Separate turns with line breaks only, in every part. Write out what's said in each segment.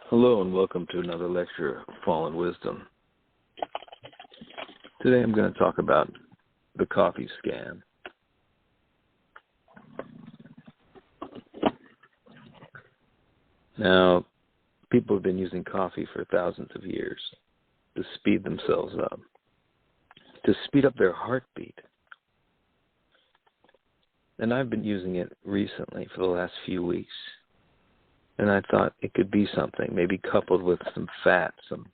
Hello and welcome to another lecture of Fallen Wisdom. Today I'm going to talk about the coffee scam. Now, people have been using coffee for thousands of years to speed themselves up, to speed up their heartbeat. And I've been using it recently for the last few weeks. And I thought it could be something, maybe coupled with some fat, some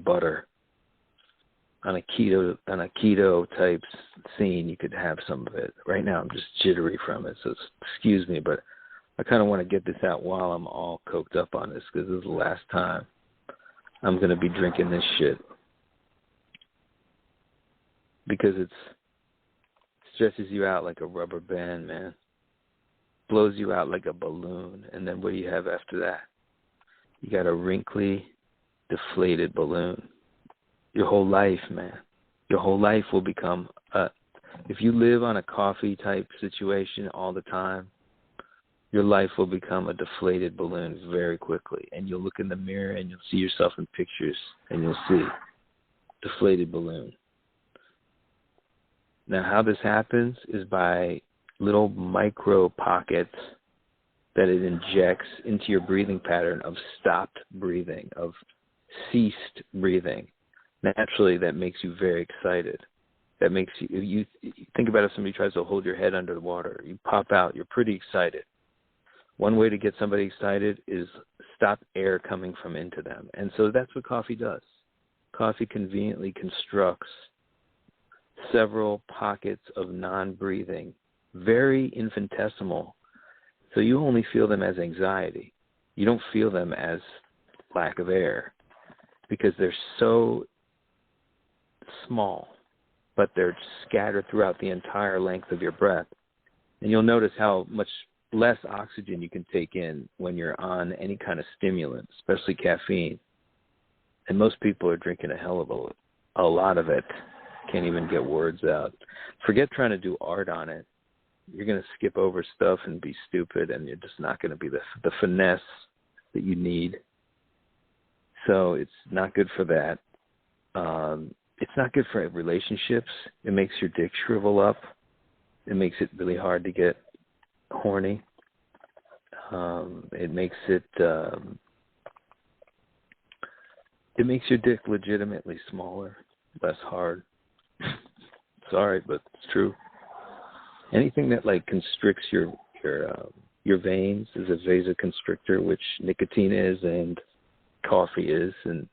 butter. On a keto type scene, you could have some of it. Right now, I'm just jittery from it, so excuse me, but I kind of want to get this out while I'm all coked up on this, because this is the last time I'm going to be drinking this shit. Because it stretches you out like a rubber band, man. Blows you out like a balloon, and then what do you have after that? You got a wrinkly, deflated balloon. Your whole life, man. Your whole life will become if you live on a coffee type situation all the time, your life will become a deflated balloon very quickly. And you'll look in the mirror and you'll see yourself in pictures and you'll see deflated balloon. Now, how this happens is by little micro pockets that it injects into your breathing pattern of stopped breathing, of ceased breathing. Naturally, that makes you very excited. That makes you think about if somebody tries to hold your head under the water. You pop out, you're pretty excited. One way to get somebody excited is stop air coming from into them. And so that's what coffee does. Coffee conveniently constructs several pockets of non-breathing, very infinitesimal. So you only feel them as anxiety. You don't feel them as lack of air because they're so small, but they're scattered throughout the entire length of your breath. And you'll notice how much less oxygen you can take in when you're on any kind of stimulant, especially caffeine. And most people are drinking a hell of a lot of it. Can't even get words out. Forget trying to do art on it. You're going to skip over stuff and be stupid, and you're just not going to be the finesse that you need. So it's not good for that. It's not good for relationships. It makes your dick shrivel up. It makes it really hard to get horny. It makes your dick legitimately smaller, less hard. Sorry, but it's true. Anything that like constricts your veins is a vasoconstrictor, which nicotine is and coffee is, and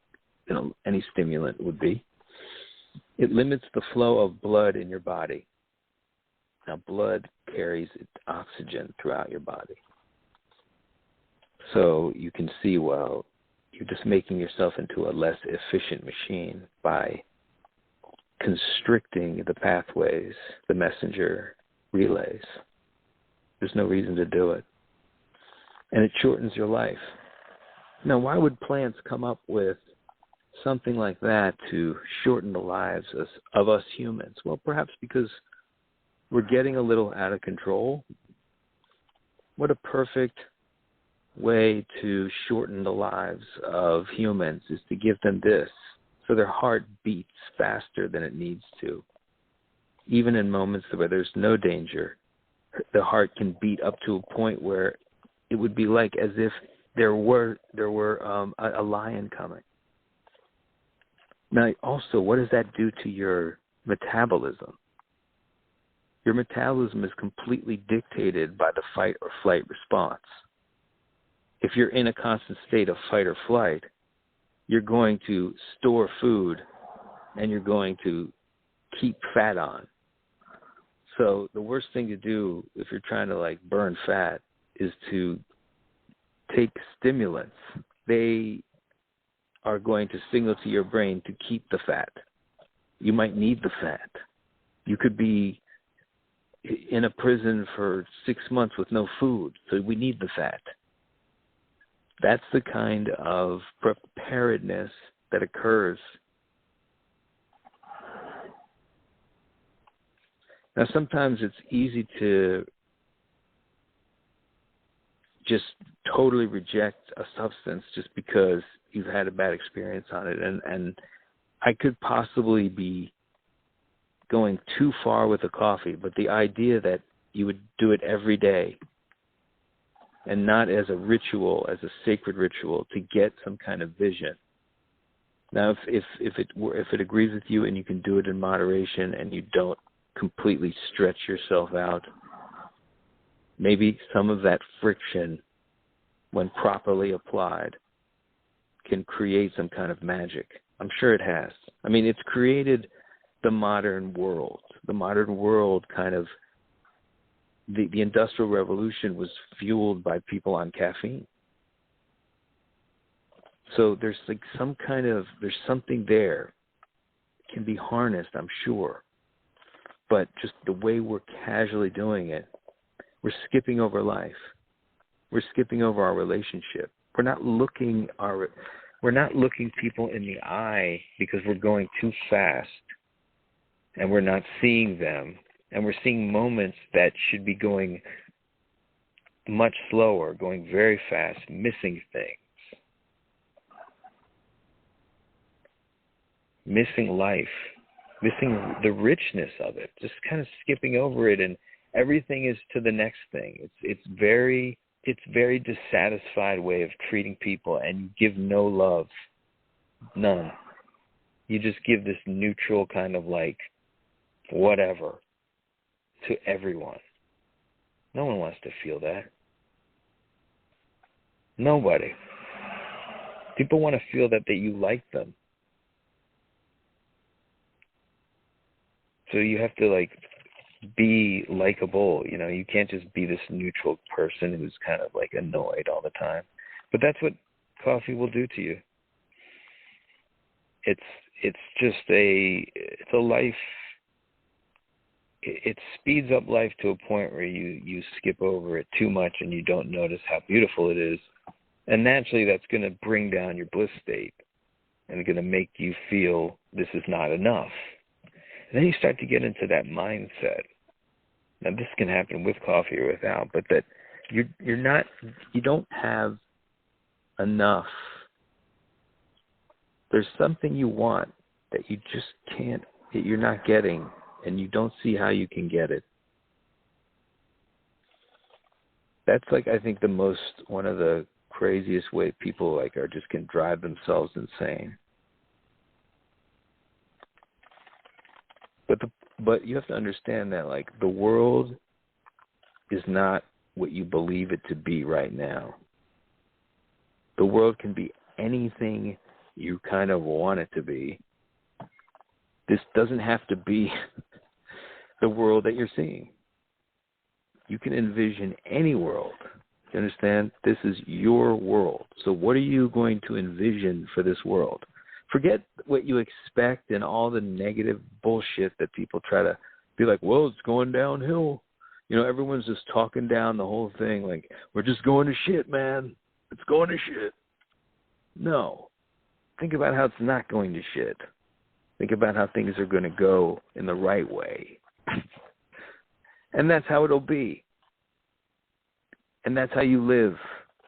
any stimulant would be. It limits the flow of blood in your body. Now, blood carries oxygen throughout your body. So you can see, well, you're just making yourself into a less efficient machine by constricting the pathways, the messenger relays. There's no reason to do it. And it shortens your life. Now, why would plants come up with something like that to shorten the lives of us humans? Well, perhaps because we're getting a little out of control. What a perfect way to shorten the lives of humans is to give them this, so their heart beats faster than it needs to. Even in moments where there's no danger, the heart can beat up to a point where it would be like as if there were a lion coming. Now, also, what does that do to your metabolism? Your metabolism is completely dictated by the fight or flight response. If you're in a constant state of fight or flight, you're going to store food and you're going to keep fat on. So the worst thing to do if you're trying to like burn fat is to take stimulants. They are going to signal to your brain to keep the fat. You might need the fat. You could be in a prison for 6 months with no food, so we need the fat. That's the kind of preparedness that occurs. Now, sometimes it's easy to just totally reject a substance just because you've had a bad experience on it. And I could possibly be going too far with the coffee, but the idea that you would do it every day and not as a ritual, as a sacred ritual to get some kind of vision. Now, if it agrees with you and you can do it in moderation and you don't completely stretch yourself out, maybe some of that friction, when properly applied, can create some kind of magic. I'm sure it has. I mean, it's created the modern world. The modern world kind of, the Industrial Revolution was fueled by people on caffeine. So there's like there's something there. It can be harnessed, I'm sure. But just the way we're casually doing it, we're skipping over life. We're skipping over our relationship. We're not looking people in the eye because we're going too fast and we're not seeing them. And we're seeing moments that should be going much slower, going very fast, missing things. Missing life, missing the richness of it, just kind of skipping over it, and everything is to the next thing. It's very dissatisfied way of treating people, and you give no love, none. You just give this neutral kind of like whatever to everyone. No one wants to feel that. Nobody. People want to feel that you like them. So you have to like be likable, you know. You can't just be this neutral person who's kind of like annoyed all the time. But that's what coffee will do to you. It's a life. It speeds up life to a point where you skip over it too much and you don't notice how beautiful it is. And naturally that's going to bring down your bliss state and going to make you feel this is not enough. And then you start to get into that mindset. Now this can happen with coffee or without, but that you don't have enough. There's something you want that you just can't, that you're not getting, and you don't see how you can get it. That's like, I think, one of the craziest way people like are just can drive themselves insane. But you have to understand that like the world is not what you believe it to be right now. The world can be anything you kind of want it to be. This doesn't have to be the world that you're seeing. You can envision any world. You understand? This is your world. So what are you going to envision for this world? Forget what you expect and all the negative bullshit that people try to be like, well, it's going downhill. You know, everyone's just talking down the whole thing like, we're just going to shit, man. It's going to shit. No. Think about how it's not going to shit. Think about how things are going to go in the right way. And that's how it'll be. And that's how you live.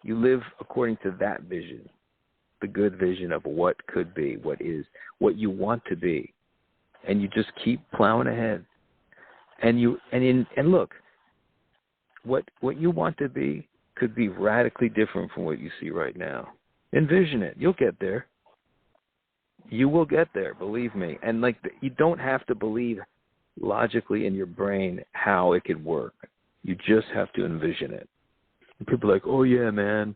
You live according to that vision. The good vision of what could be, what is, what you want to be. And you just keep plowing ahead. And look, what you want to be could be radically different from what you see right now. Envision it. You'll get there. You will get there, believe me. And like you don't have to believe logically in your brain how it could work. You just have to envision it. And people are like, oh yeah, man,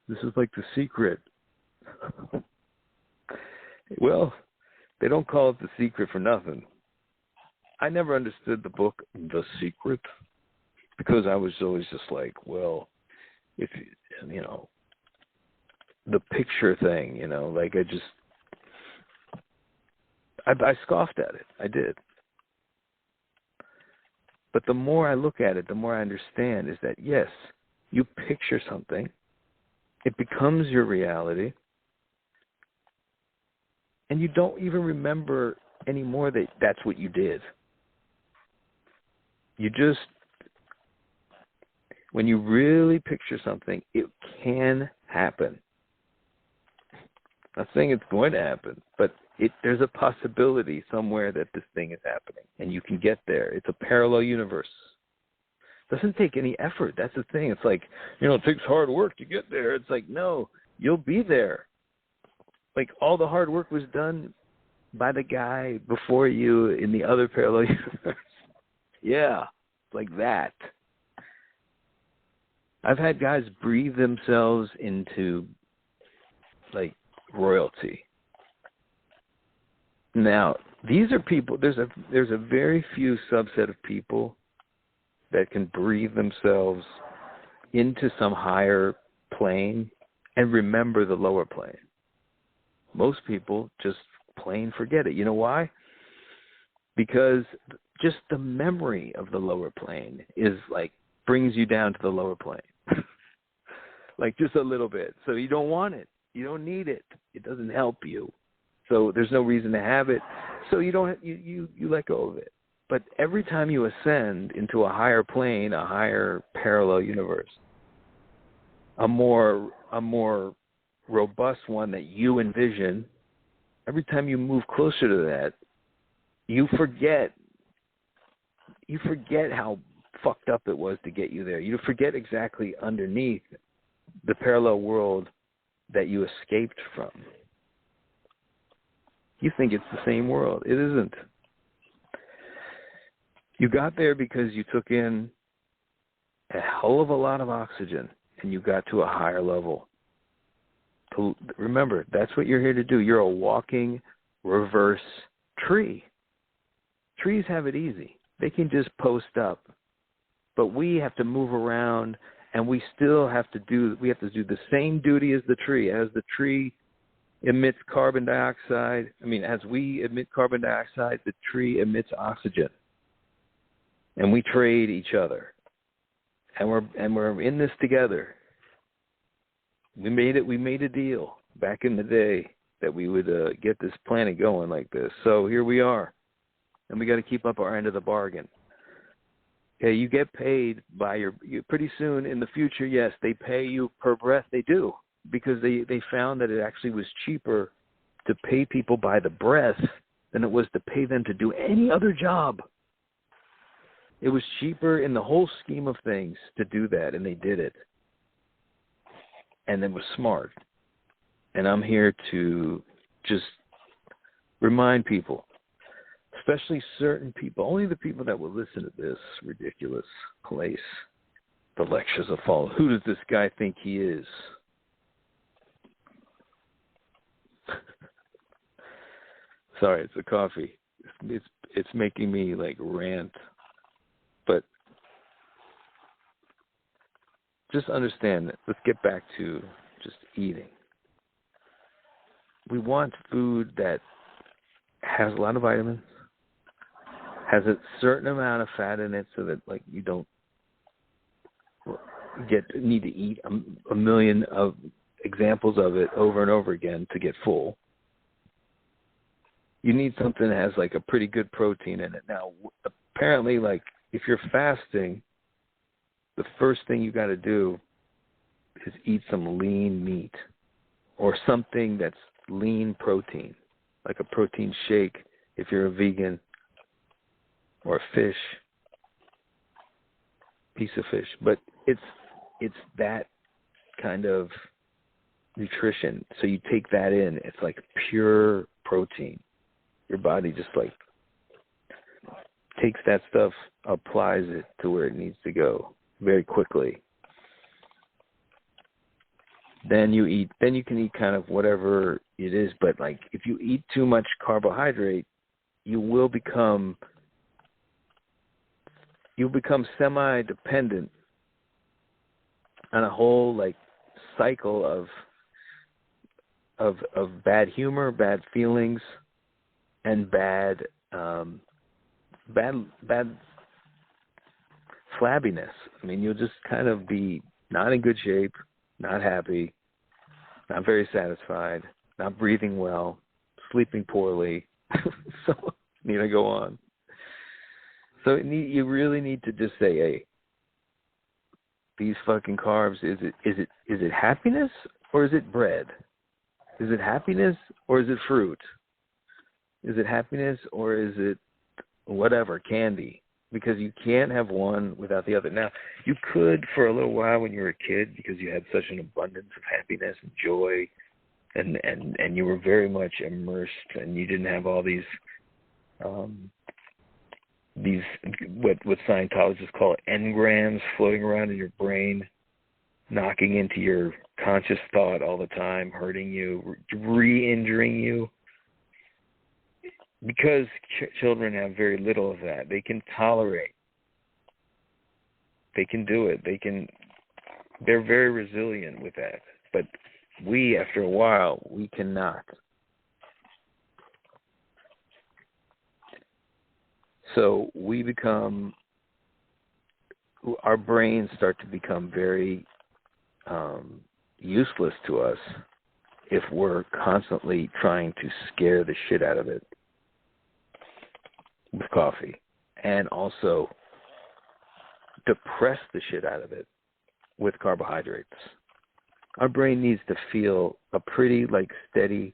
this is like The Secret. Well, they don't call it The Secret for nothing. I never understood the book The Secret because I was always just like, well, if you know, the picture thing, you know, like I scoffed at it. I did. But the more I look at it, the more I understand is that, yes, you picture something, it becomes your reality, and you don't even remember anymore that that's what you did. You just, when you really picture something, it can happen. I'm not saying it's going to happen, but there's a possibility somewhere that this thing is happening, and you can get there. It's a parallel universe. It doesn't take any effort. That's the thing. It's like, it takes hard work to get there. It's like, no, you'll be there. Like, all the hard work was done by the guy before you in the other parallel universe. Yeah, like that. I've had guys breathe themselves into, like, royalty. Now, these are people, there's a very few subset of people that can breathe themselves into some higher plane and remember the lower plane. Most people just plain forget it. You know why? Because just the memory of the lower plane is like brings you down to the lower plane. Like just a little bit. So you don't want it. You don't need it. It doesn't help you. So there's no reason to have it. So you don't you let go of it. But every time you ascend into a higher plane, a higher parallel universe, a more robust one that you envision, every time you move closer to that, you forget how fucked up it was to get you there. You forget exactly underneath the parallel world that you escaped from. You think it's the same world. It isn't. You got there because you took in a hell of a lot of oxygen and you got to a higher level. Remember, that's what you're here to do. You're a walking reverse tree. Trees have it easy. They can just post up. But we have to move around, and we still have to do the same duty as the tree. As the tree emits carbon dioxide, as we emit carbon dioxide, the tree emits oxygen. And we trade each other. And we're in this together. We made a deal back in the day that we would get this planet going like this. So here we are. And we got to keep up our end of the bargain. Okay, you get paid by you pretty soon in the future. Yes, they pay you per breath. They do, because they found that it actually was cheaper to pay people by the breath than it was to pay them to do any other job. It was cheaper in the whole scheme of things to do that, and they did it. And it was smart. And I'm here to just remind people, especially certain people, only the people that will listen to this ridiculous place, the lectures will follow. Who does this guy think he is? Sorry, it's the coffee. It's making me like rant. But just understand that. Let's get back to just eating. We want food that has a lot of vitamins, has a certain amount of fat in it, so that like you don't need to eat a million of examples of it over and over again to get full. You need something that has like a pretty good protein in it. Now, apparently, like if you're fasting, the first thing you got to do is eat some lean meat or something that's lean protein, like a protein shake if you're a vegan, or fish, piece of fish. But it's that kind of nutrition. So you take that in, it's like pure protein. Your body just like takes that stuff, applies it to where it needs to go very quickly. Then you can eat kind of whatever it is, but like if you eat too much carbohydrate, you'll become semi-dependent on a whole like cycle of bad humor, bad feelings, and bad flabbiness. You'll just kind of be not in good shape, not happy, not very satisfied, not breathing well, sleeping poorly. So need to go on. So you really need to just say, hey, these fucking carbs, is it happiness or is it bread? Is it happiness or is it fruit? Is it happiness or is it whatever, candy? Because you can't have one without the other. Now, you could for a little while when you were a kid because you had such an abundance of happiness and joy, and you were very much immersed, and you didn't have all these what Scientologists call engrams floating around in your brain, knocking into your conscious thought all the time, hurting you, re-injuring you. Because children have very little of that, they can tolerate. They can do it. They're very resilient with that. But we, after a while, we cannot. So our brains start to become very useless to us if we're constantly trying to scare the shit out of it with coffee, and also depress the shit out of it with carbohydrates. Our brain needs to feel a pretty, steady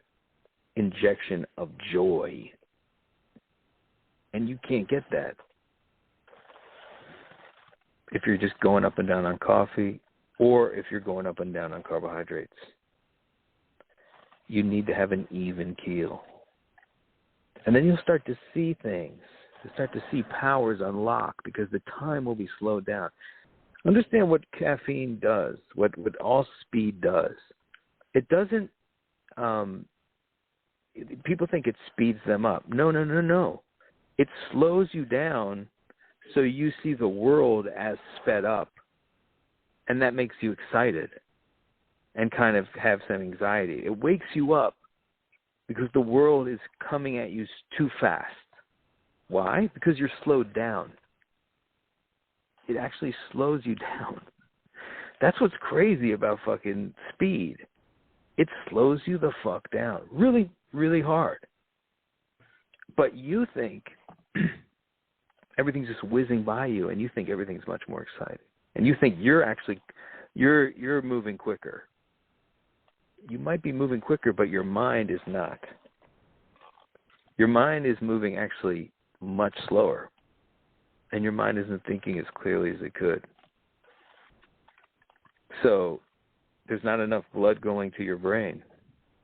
injection of joy. And you can't get that if you're just going up and down on coffee or if you're going up and down on carbohydrates. You need to have an even keel. And then you'll start to see things. You'll start to see powers unlock because the time will be slowed down. Understand what caffeine does, what all speed does. It doesn't, people think it speeds them up. No. It slows you down so you see the world as sped up. And that makes you excited and kind of have some anxiety. It wakes you up because the world is coming at you too fast. Why? Because you're slowed down. It actually slows you down. That's what's crazy about fucking speed. It slows you the fuck down. Really, really hard. But you think everything's just whizzing by you, and you think everything's much more exciting. And you think you're moving quicker. You might be moving quicker, but your mind is not. Your mind is moving actually much slower, and your mind isn't thinking as clearly as it could. So there's not enough blood going to your brain.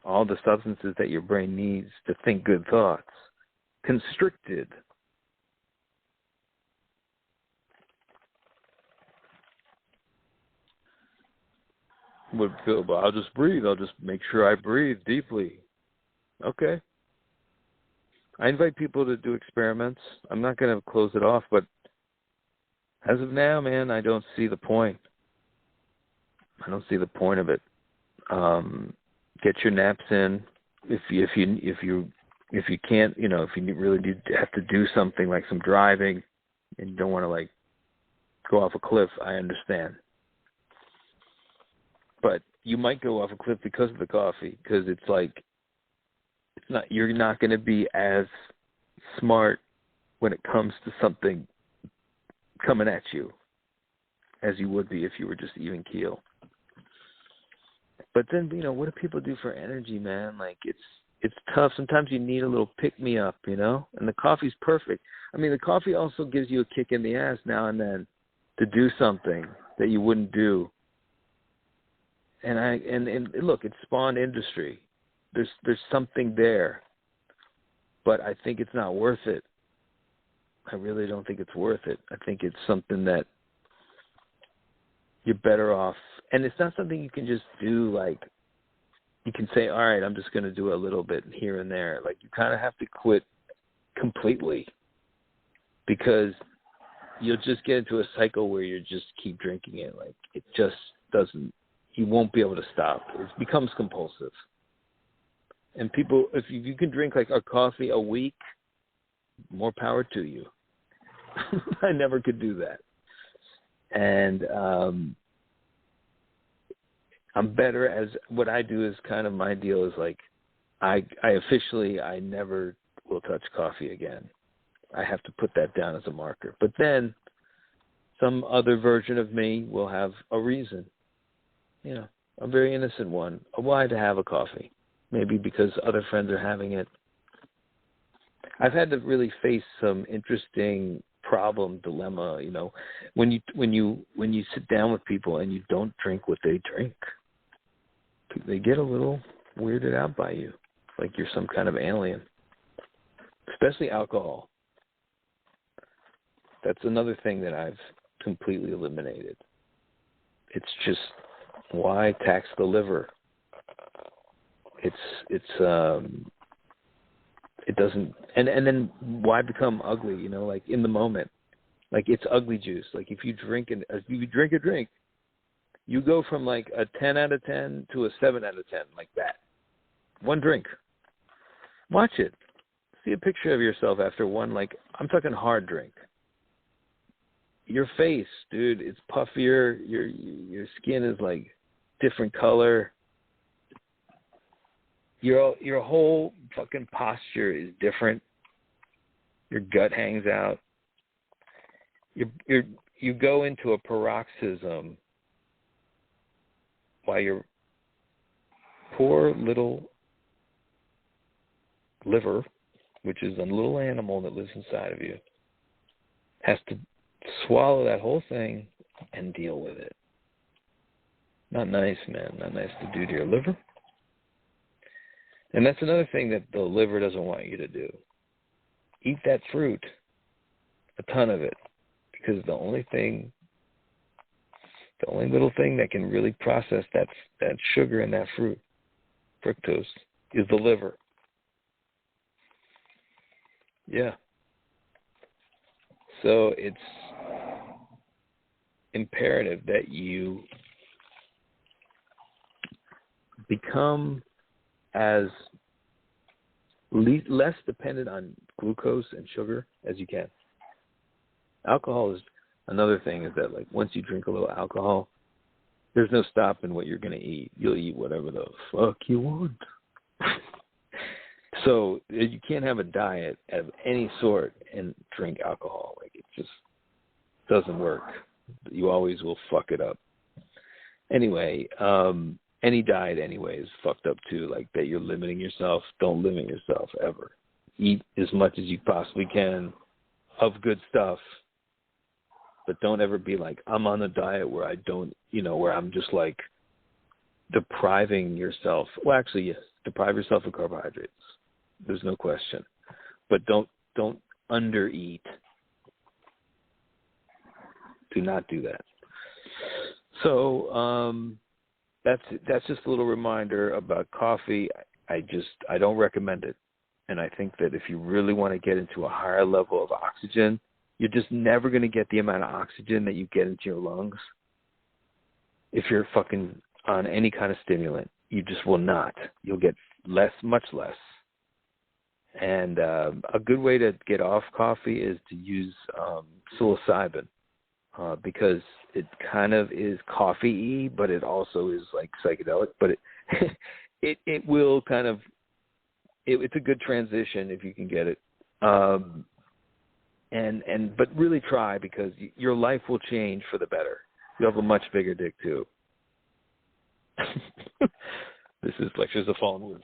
All the substances that your brain needs to think good thoughts, constricted. Would feel, but I'll just breathe. I'll just make sure I breathe deeply. Okay. I invite people to do experiments. I'm not going to close it off, but as of now, man, I don't see the point. I don't see the point of it. Get your naps in. If you can't, if you really have to do something like some driving, and you don't want to go off a cliff, I understand. But you might go off a cliff because of the coffee, because you're not going to be as smart when it comes to something coming at you as you would be if you were just even keel. But then, what do people do for energy, man? It's tough. Sometimes you need a little pick-me-up, and the coffee's perfect. I mean, the coffee also gives you a kick in the ass now and then to do something that you wouldn't do. And look, it spawned industry. There's something there, but I think it's not worth it. I really don't think it's worth it. I think it's something that you're better off, and it's not something you can just do. You can say, all right, I'm just going to do a little bit here and there. You kind of have to quit completely, because you'll just get into a cycle where you just keep drinking it. It just doesn't. You won't be able to stop. It becomes compulsive. And people, if you can drink a coffee a week, more power to you. I never could do that. And I'm better as what I do is kind of my deal is I never will touch coffee again. I have to put that down as a marker. But then some other version of me will have a reason. You know, a very innocent one. Why to have a coffee? Maybe because other friends are having it. I've had to really face some interesting dilemma, you know, when you sit down with people and you don't drink what they drink. They get a little weirded out by you, like you're some kind of alien. Especially alcohol. That's another thing that I've completely eliminated. It's just, why tax the liver? It doesn't, and then why become ugly? You know, like in the moment, like it's ugly juice. Like if you drink a drink, you go from like a 10 out of 10 to a 7 out of 10, like that. One drink. Watch it. See a picture of yourself after one, like, I'm talking hard drink. Your face, dude, it's puffier. Your skin is like different color. Your whole fucking posture is different. Your gut hangs out. You go into a paroxysm while your poor little liver, which is a little animal that lives inside of you, has to swallow that whole thing and deal with it. Not nice, man. Not nice to do to your liver. And that's another thing that the liver doesn't want you to do. Eat that fruit, a ton of it, because the only little thing that can really process that sugar in that fruit, fructose, is the liver. Yeah. So it's imperative that you become as less dependent on glucose and sugar as you can. Alcohol is another thing, is that like once you drink a little alcohol, there's no stopping what you're going to eat. You'll eat whatever the fuck you want. So you can't have a diet of any sort and drink alcohol. Like, it just doesn't work. You always will fuck it up. Anyway, any diet anyway is fucked up too. Like that you're limiting yourself. Don't limit yourself ever. Eat as much as you possibly can of good stuff. But don't ever be like, I'm on a diet where I don't, where I'm just like depriving yourself. Well, actually, yes, deprive yourself of carbohydrates. There's no question. But don't undereat. Do not do that. So that's just a little reminder about coffee. I don't recommend it. And I think that if you really want to get into a higher level of oxygen, you're just never going to get the amount of oxygen that you get into your lungs if you're fucking on any kind of stimulant. You just will not. You'll get less, much less. And a good way to get off coffee is to use psilocybin because it kind of is coffee-y, but it also is like psychedelic. But it will kind of it's a good transition if you can get it. But really try, because your life will change for the better. You'll have a much bigger dick too. This is Lectures of Fallen Words.